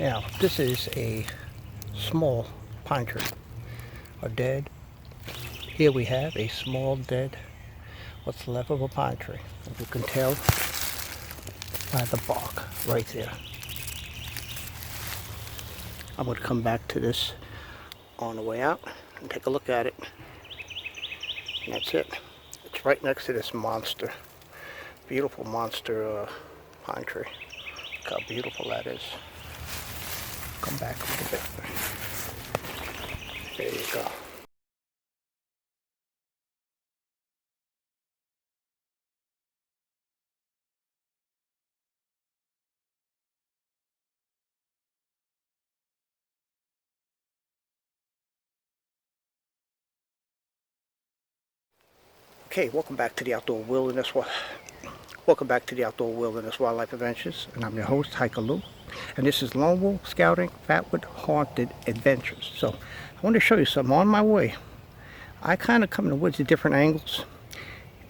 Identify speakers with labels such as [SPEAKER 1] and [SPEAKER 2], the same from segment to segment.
[SPEAKER 1] Now, this is a small pine tree, a dead. Here we have a small dead, what's left of a pine tree. As you can tell by the bark right there. I'm going to come back to this on the way out and take a look at it. And that's it. It's right next to this monster, beautiful monster pine tree. Look how beautiful that is. Come back a little bit. There you go. Okay, welcome back to the Outdoor Wilderness. Welcome back to the Outdoor Wilderness Wildlife Adventures, and I'm your host, Hiker Lou, and this is Lone Wolf Scouting Fatwood Haunted Adventures. So I want to show you something on my way. I kind of come in the woods at different angles,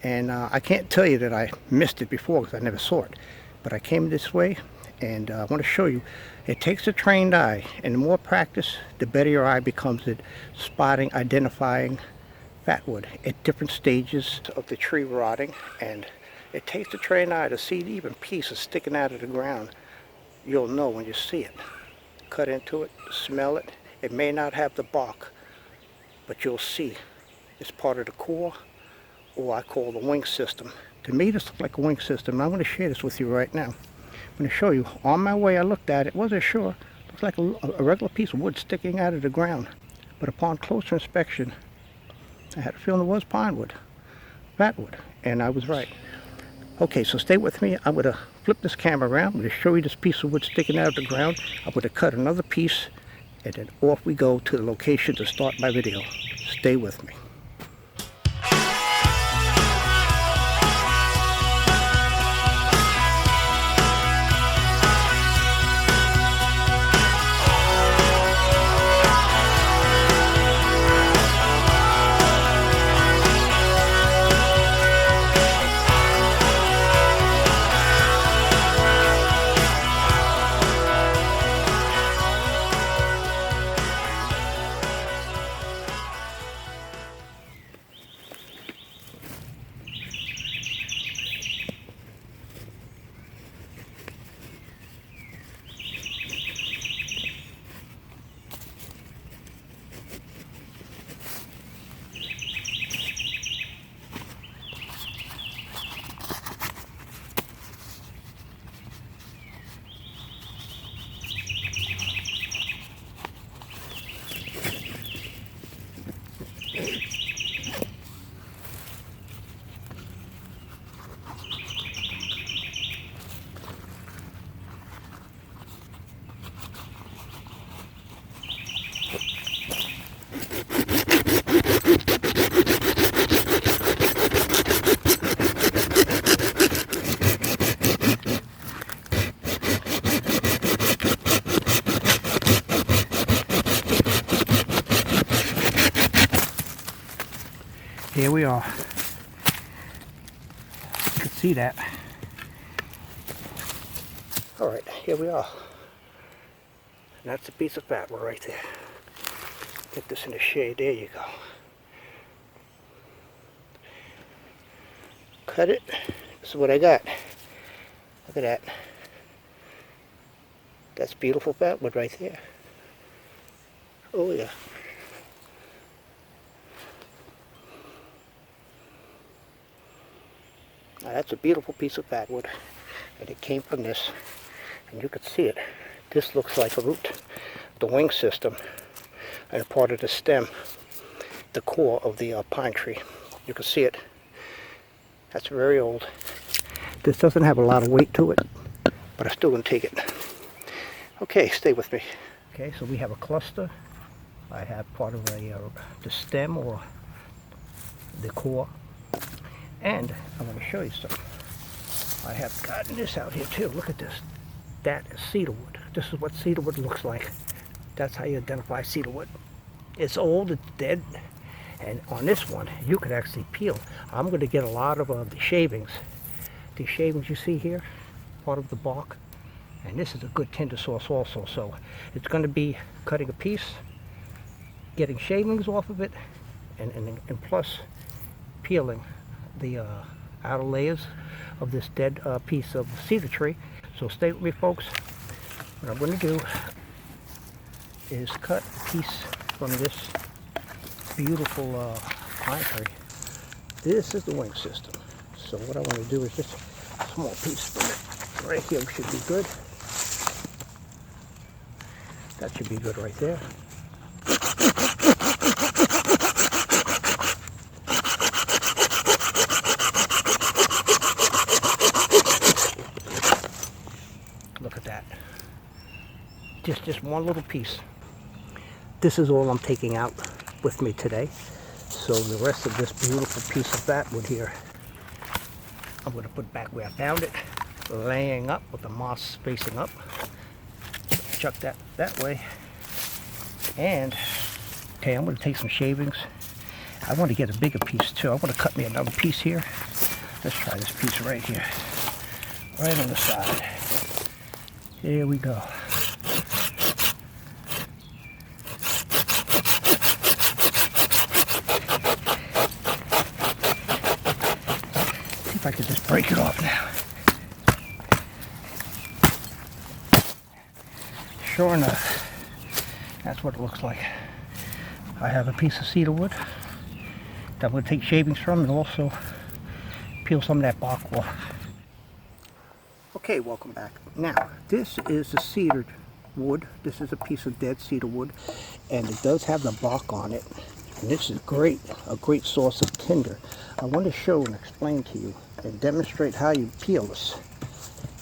[SPEAKER 1] and I can't tell you that I missed it before because I never saw it, but I came this way, and I want to show you. It takes a trained eye, and the more practice, the better your eye becomes at spotting, identifying fatwood at different stages of the tree rotting. And it takes a trained eye to see even pieces sticking out of the ground. You'll know when you see it. Cut into it, smell it. It may not have the bark, but you'll see it's part of the core, or I call the wing system. To me, this looks like a wing system. I'm going to share this with you right now. I'm going to show you. On my way, I looked at it. Wasn't sure. Looks like a regular piece of wood sticking out of the ground. But upon closer inspection, I had a feeling it was pinewood, fatwood, and I was right. Okay, so stay with me. I'm going to flip this camera around. I'm going to show you this piece of wood sticking out of the ground. I'm going to cut another piece, and then off we go to the location to start my video. Stay with me. Here we are. You can see that. All right, here we are. And that's a piece of fatwood right there. Get this in the shade. There you go. Cut it. This is what I got. Look at that. That's beautiful fatwood right there. Oh yeah. Now that's a beautiful piece of fatwood, and it came from this, and you can see it. This looks like a root, the wing system, and part of the stem, the core of the pine tree. You can see it. That's very old. This doesn't have a lot of weight to it, but I'm still going to take it. Okay, stay with me. Okay, so we have a cluster. I have part of the stem, or the core. And I'm going to show you something. I have gotten this out here too. Look at this. That is cedarwood. This is what cedarwood looks like. That's how you identify cedarwood. It's old, it's dead, and on this one you could actually peel. I'm going to get a lot of the shavings. The shavings you see here, part of the bark, And this is a good tinder sauce also. So it's going to be cutting a piece, getting shavings off of it, and plus peeling the outer layers of this dead piece of cedar tree. So stay with me, folks. What I'm going to do is cut a piece from this beautiful pine tree. This is the wing system. So what I want to do is just a small piece from it. Right here should be good. That should be good right there. Look at that. Just one little piece. This is all I'm taking out with me today. So the rest of this beautiful piece of fatwood here, I'm going to put back where I found it, laying up with the moss facing up. Chuck that way. And okay, I'm going to take some shavings. I want to get a bigger piece too. I want to cut me another piece here. Let's try this piece right here, right on the side. Here we go. See if I can just break it off now. Sure enough, that's what it looks like. I have a piece of cedar wood that I'm going to take shavings from and also peel some of that bark off. Okay, welcome back. Now, this is the cedar wood. This is a piece of dead cedar wood, and it does have the bark on it. And this is a great source of tinder. I want to show and explain to you and demonstrate how you peel this.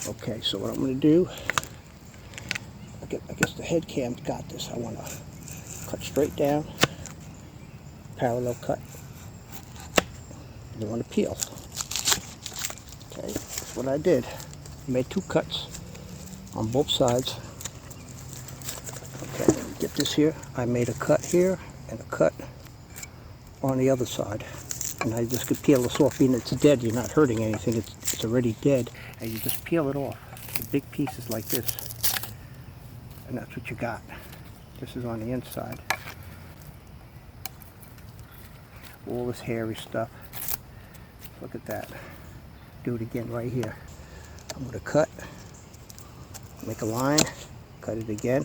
[SPEAKER 1] Okay, so what I'm going to do, I guess the head cam's got this. I want to cut straight down, parallel cut. You want to peel. Okay, that's what I did. I made 2 cuts on both sides. Okay, let me get this here. I made a cut here and a cut on the other side. And I just could peel this off, being it's dead. You're not hurting anything. It's already dead. And you just peel it off. The big pieces like this. And that's what you got. This is on the inside. All this hairy stuff. Look at that. Do it again right here. I'm going to cut, make a line, cut it again,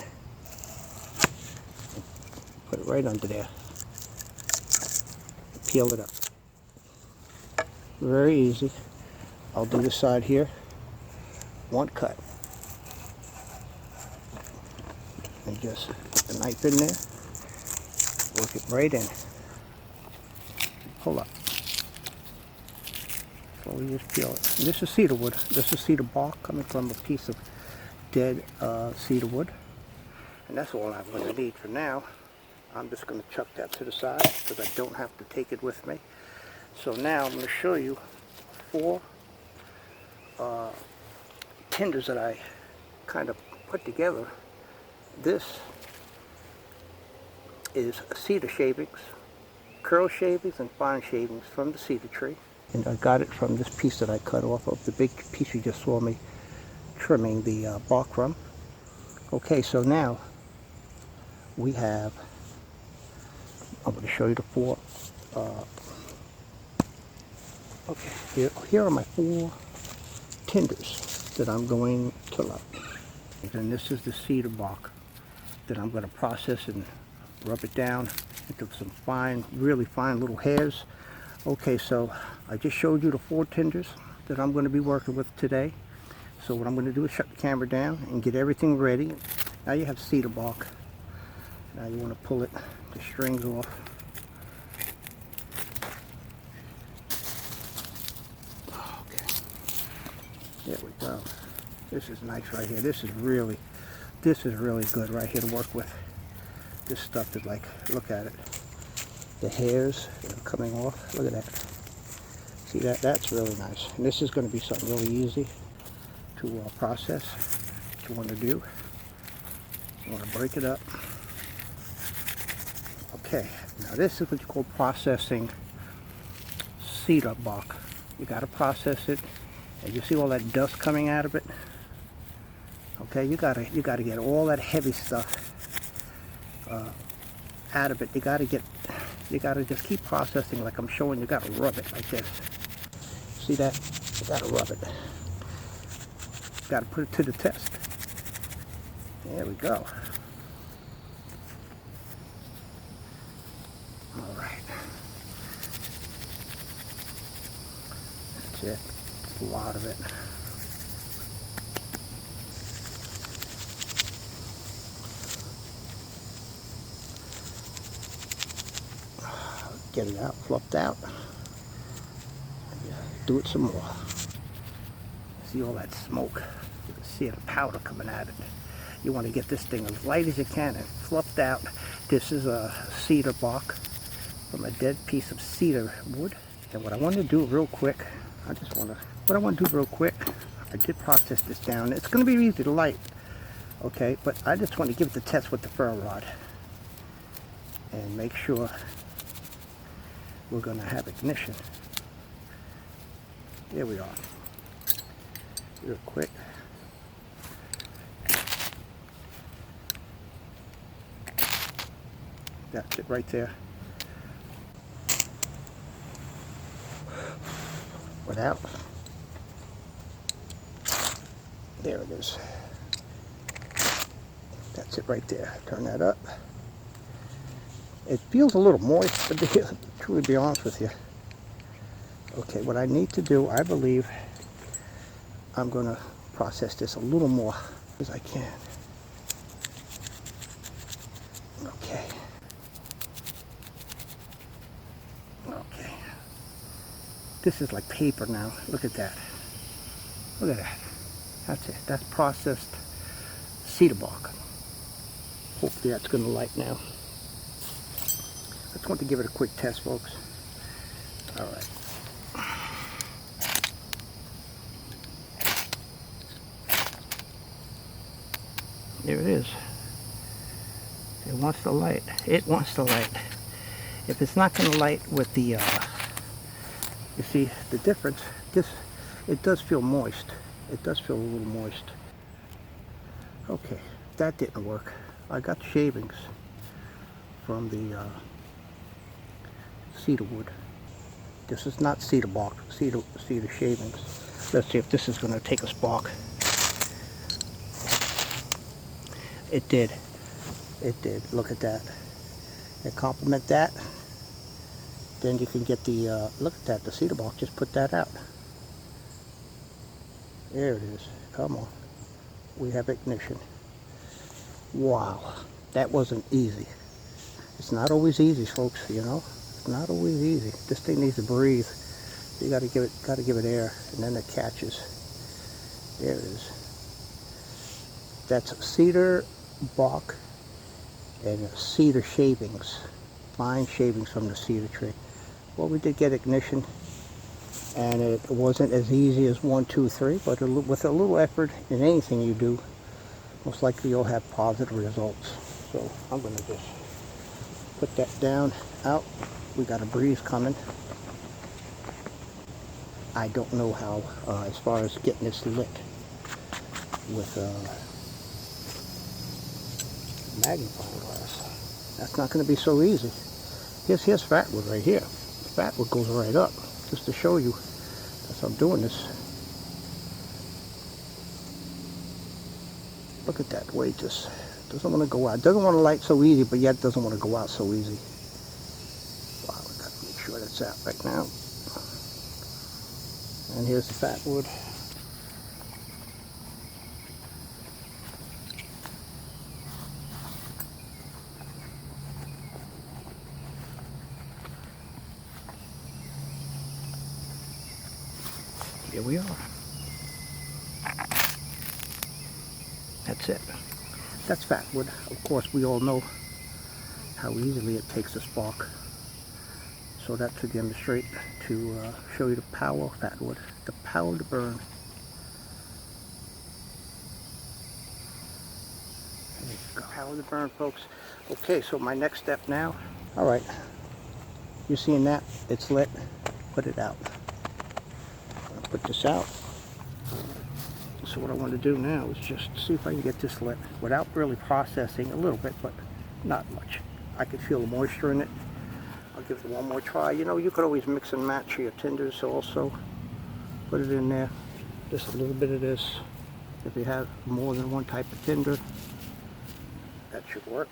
[SPEAKER 1] put it right under there. Peel it up. Very easy. I'll do this side here. 1 cut. And just put the knife in there, work it right in. Pull up. Slowly just peel it. This is cedar wood. This is cedar bark coming from a piece of dead cedar wood. And that's all I'm going to need for now. I'm just going to chuck that to the side because I don't have to take it with me. So now I'm going to show you 4 tinders that I kind of put together. This is cedar shavings, curl shavings and fine shavings from the cedar tree. And I got it from this piece that I cut off of the big piece you just saw me trimming the bark from. Okay, so now we have, I'm going to show you the 4. Okay, here are my 4 tinders that I'm going to love. And this is the cedar bark that I'm going to process and rub it down into some fine, really fine little hairs. Okay, so I just showed you the 4 tinders that I'm going to be working with today. So what I'm going to do is shut the camera down and get everything ready. Now you have cedar bark. Now you want to pull the strings off. Okay, there we go. This is nice right here. This is really good right here to work with. This stuff is like, look at it. The hairs that are coming off. Look at that. See that? That's really nice. And this is going to be something really easy to process. What you want to do, you want to break it up. Okay, now this is what you call processing cedar bark. You got to process it, and you see all that dust coming out of it. Okay, you gotta get all that heavy stuff out of it. You gotta just keep processing like I'm showing. You gotta rub it like this. See that? You gotta rub it. You gotta put it to the test. There we go. All right. That's it. That's a lot of it. Get it out, fluffed out. Do it some more. See all that smoke? You can see the powder coming out of it. You want to get this thing as light as you can and fluffed out. This is a cedar bark from a dead piece of cedar wood. And what I want to do real quick, I did process this down. It's going to be easy to light, okay? But I just want to give it the test with the ferro rod and make sure we're going to have ignition. There we are. Real quick. That's it right there. Without. There it is. That's it right there. Turn that up. It feels a little moist, but to truly be honest with you. Okay, what I need to do, I believe, I'm going to process this a little more as I can. Okay. Okay. This is like paper now. Look at that. Look at that. That's it. That's processed cedar bark. Hopefully that's going to light now. I just want to give it a quick test, folks. All right. There it is. It wants to light. It wants to light. If it's not going to light with the, you see the difference, it does feel moist. It does feel a little moist. Okay, that didn't work. I got shavings from the cedar wood. This is not cedar bark, cedar shavings. Let's see if this is going to take a spark. It did. It did. Look at that. And complement that. Then you can get the, look at that, the cedar bark. Just put that out. There it is. Come on. We have ignition. Wow. That wasn't easy. It's not always easy, folks, you know. It's not always easy. This thing needs to breathe. You gotta give it air, and then it catches. There it is. That's cedar bark and cedar shavings, fine shavings from the cedar tree. Well, we did get ignition, and it wasn't as easy as 1, 2, 3, but with a little effort in anything you do, most likely you'll have positive results. So I'm going to just put that down, out. We got a breeze coming. I don't know how, as far as getting this lit with magnifying glass. That's not going to be so easy. Here's fatwood right here. Fatwood goes right up. Just to show you, as I'm doing this. Look at that way. Just doesn't want to go out. Doesn't want to light so easy, but yet doesn't want to go out so easy. Wow, we got to make sure that's out right now. And here's the fatwood. Here we are. That's it. That's fatwood. Of course, we all know how easily it takes a spark. So that's to demonstrate, to show you the power of fatwood, the power to burn. There you go. Power to burn, folks. Okay, so my next step now. All right, you're seeing that? It's lit. Put it out. Put this out. So what I want to do now is just see if I can get this lit without really processing a little bit, but not much. I can feel the moisture in it. I'll give it one more try. You know, you could always mix and match your Tinders also. Put it in there. Just a little bit of this. If you have more than one type of Tinder, that should work.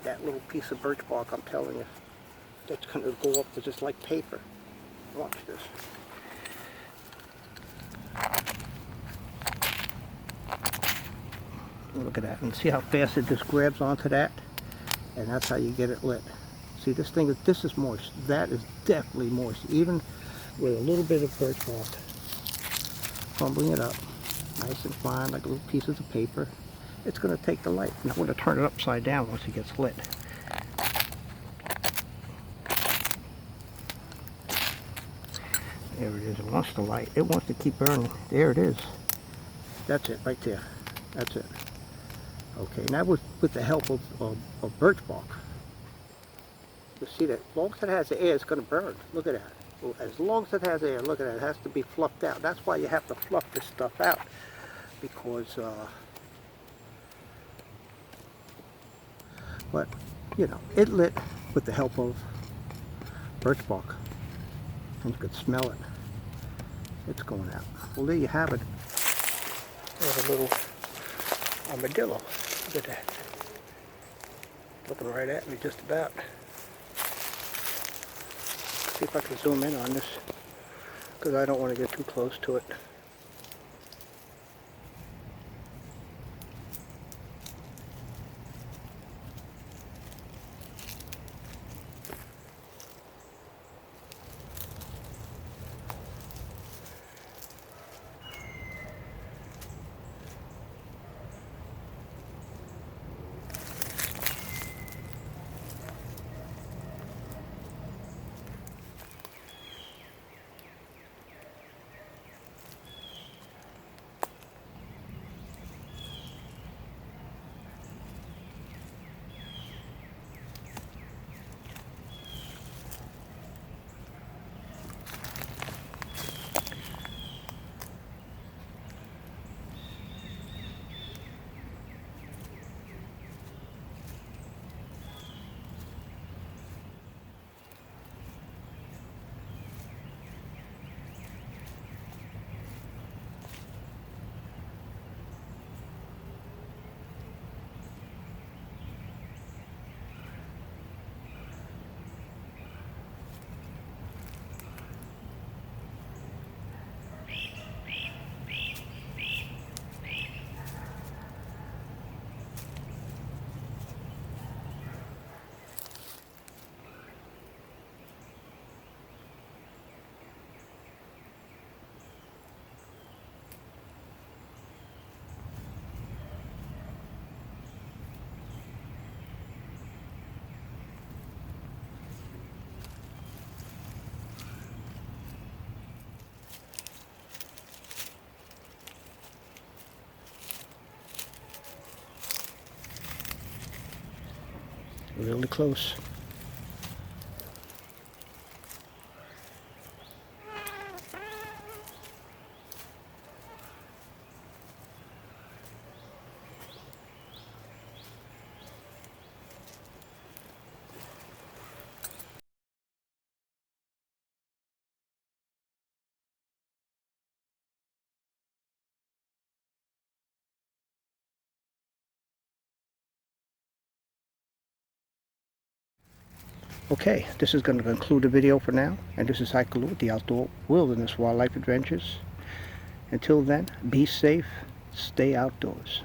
[SPEAKER 1] That little piece of birch bark, I'm telling you, that's going to go up to just like paper. Watch this. Look at that, and see how fast it just grabs onto that, and that's how you get it lit. See, this is moist. That is definitely moist, even with a little bit of birch bark. Crumbling it up, nice and fine, like little pieces of paper. It's going to take the light. Now I'm going to turn it upside down once it gets lit. There it is. It wants the light. It wants to keep burning. There it is. That's it right there. That's it. Okay, now with the help of birch bark. You see that as long as it has air, it's going to burn. Look at that. Well, as long as it has air, look at that. It has to be fluffed out. That's why you have to fluff this stuff out. Because, but, you know, it lit with the help of birch bark. And you could smell it. It's going out. Well, there you have it. There's a little armadillo. Look at that. Looking right at me just about. See if I can zoom in on this, because I don't want to get too close to it. Really close. Okay, this is going to conclude the video for now, and this is Haikalu with the Outdoor Wilderness Wildlife Adventures. Until then, be safe, stay outdoors.